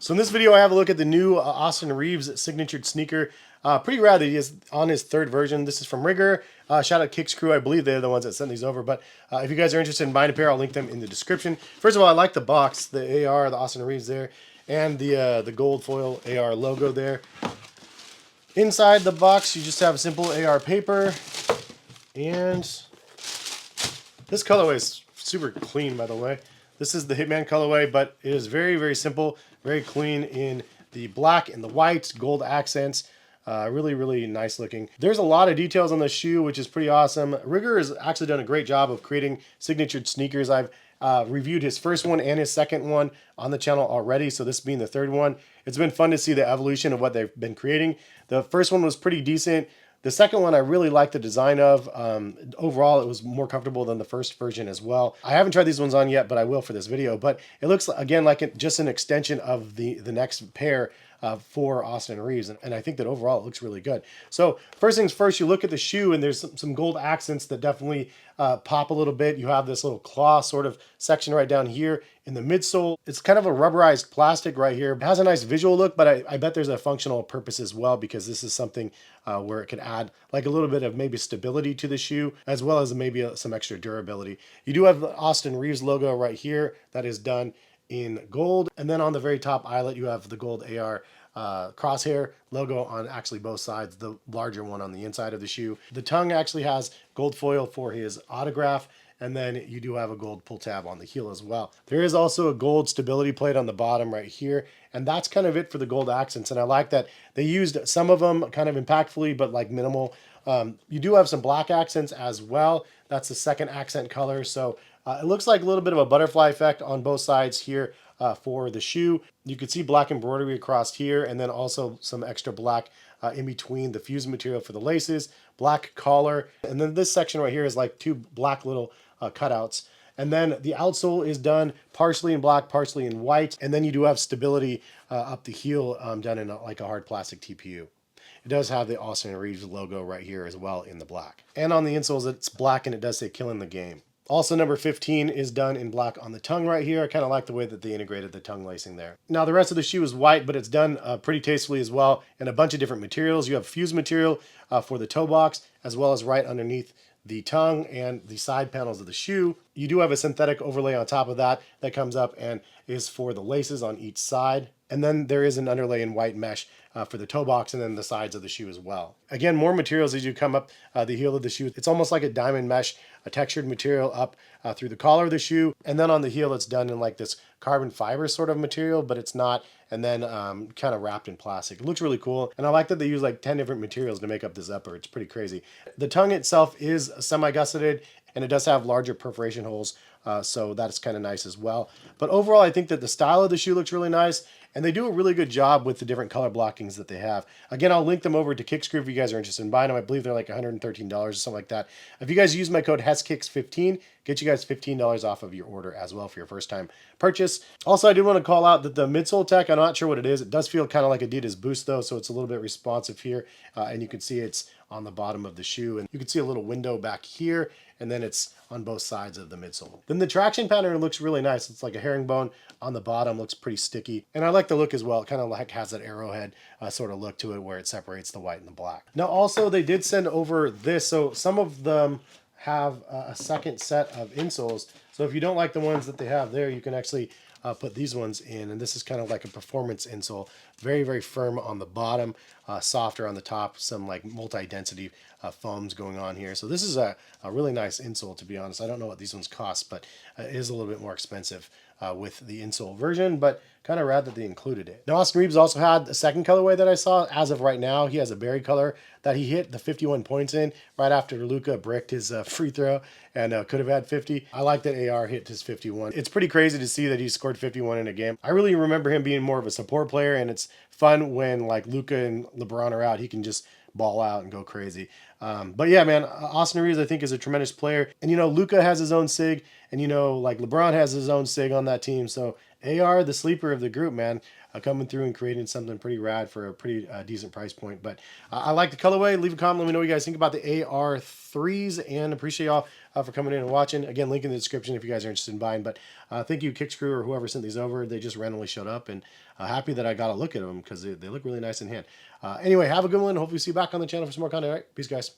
So in this video, I have a look at the new Austin Reaves signatured sneaker. Pretty rad that he is on his third version. This is from Rigorer. Shout out Kicks Crew. I believe they're the ones that sent these over. But if you guys are interested in buying a pair, I'll link them in the description. First of all, I like the box, the AR, the Austin Reaves there, and the gold foil AR logo there. Inside the box, you just have a simple AR paper, and this colorway is super clean, by the way. This is the Hitman colorway, but it is very, very simple, very clean in the black and the white, gold accents. Really, really nice looking. There's a lot of details on the shoe, which is pretty awesome. Rigorer has actually done a great job of creating signatured sneakers. I've reviewed his first one and his second one on the channel already, so this being the third one. It's been fun to see the evolution of what they've been creating. The first one was pretty decent. The second one I really like the design of. Overall, it was more comfortable than the first version as well. I haven't tried these ones on yet, but I will for this video. But it looks, again, like just an extension of the next pair for Austin Reaves. And I think that overall it looks really good. So first things first, you look at the shoe and there's some gold accents that definitely pop a little bit. You have this little claw sort of section right down here in the midsole. It's kind of a rubberized plastic right here. It has a nice visual look, but I bet there's a functional purpose as well, because this is something where it could add like a little bit of maybe stability to the shoe, as well as maybe some extra durability. You do have the Austin Reaves logo right here that is done in gold, and then on the very top eyelet you have the gold AR crosshair logo on actually both sides, the larger one on the inside of the shoe. The tongue actually has gold foil for his autograph, and then you do have a gold pull tab on the heel as well. There is also a gold stability plate on the bottom right here, and that's kind of it for the gold accents. And I like that they used some of them kind of impactfully, but like minimal. You do have some black accents as well. That's the second accent color. So it looks like a little bit of a butterfly effect on both sides here for the shoe. You can see black embroidery across here, and then also some extra black in between the fused material for the laces, black collar, and then this section right here is like two black little cutouts. And then the outsole is done partially in black, partially in white, and then you do have stability up the heel done in like a hard plastic TPU. It does have the Austin Reaves logo right here as well in the black. And on the insoles, it's black, and it does say "Killing the Game." Also, number 15 is done in black on the tongue right here. I kind of like the way that they integrated the tongue lacing there. Now, the rest of the shoe is white, but it's done pretty tastefully as well in a bunch of different materials. You have fused material for the toe box, as well as right underneath the tongue and the side panels of the shoe. You do have a synthetic overlay on top of that that comes up and is for the laces on each side. And then there is an underlay in white mesh for the toe box and then the sides of the shoe as well. Again, more materials as you come up the heel of the shoe. It's almost like a diamond mesh, a textured material up through the collar of the shoe. And then on the heel, it's done in like this carbon fiber sort of material, but it's not. And then kind of wrapped in plastic. It looks really cool. And I like that they use like 10 different materials to make up this upper. It's pretty crazy. The tongue itself is semi-gusseted, and it does have larger perforation holes. So that's kind of nice as well. But overall, I think that the style of the shoe looks really nice, and they do a really good job with the different color blockings that they have. Again, I'll link them over to Kicks Crew if you guys are interested in buying them. I believe they're like $113 or something like that. If you guys use my code heskicks15, get you guys $15 off of your order as well for your first time purchase. Also, I did want to call out that the midsole tech, I'm not sure what it is. It does feel kind of like Adidas Boost though, so it's a little bit responsive here. And you can see it's on the bottom of the shoe, and you can see a little window back here, and then it's on both sides of the midsole. Then the traction pattern looks really nice. It's like a herringbone on the bottom, looks pretty sticky. And I like the look as well. It kind of like has that arrowhead sort of look to it where it separates the white and the black. Now also they did send over this. So some of them have a second set of insoles. So if you don't like the ones that they have there, you can actually put these ones in, and this is kind of like a performance insole. Very, very firm on the bottom, softer on the top, some like multi-density foams going on here. So this is a really nice insole, to be honest. I don't know what these ones cost, but it is a little bit more expensive with the insole version, but kind of rad that they included it. Now, Austin Reaves also had a second colorway that I saw. As of right now, he has a berry color that he hit the 51 points in right after Luka bricked his free throw and could have had 50. I like that AR hit his 51. It's pretty crazy to see that he scored 51 in a game. I really remember him being more of a support player, and it's fun when like Luka and LeBron are out, he can just ball out and go crazy. But yeah, man, Austin Reaves I think is a tremendous player. And you know, Luka has his own SIG, and you know, like LeBron has his own SIG on that team. So AR, the sleeper of the group, man. coming through and creating something pretty rad for a pretty decent price point. But I like the colorway. Leave a comment. Let me know what you guys think about the AR3s, and appreciate y'all for coming in and watching. Again, link in the description if you guys are interested in buying. But thank you, Kicks Crew, or whoever sent these over. They just randomly showed up, and happy that I got a look at them because they look really nice in hand. Anyway, have a good one. Hopefully see you back on the channel for some more content. All right, peace, guys.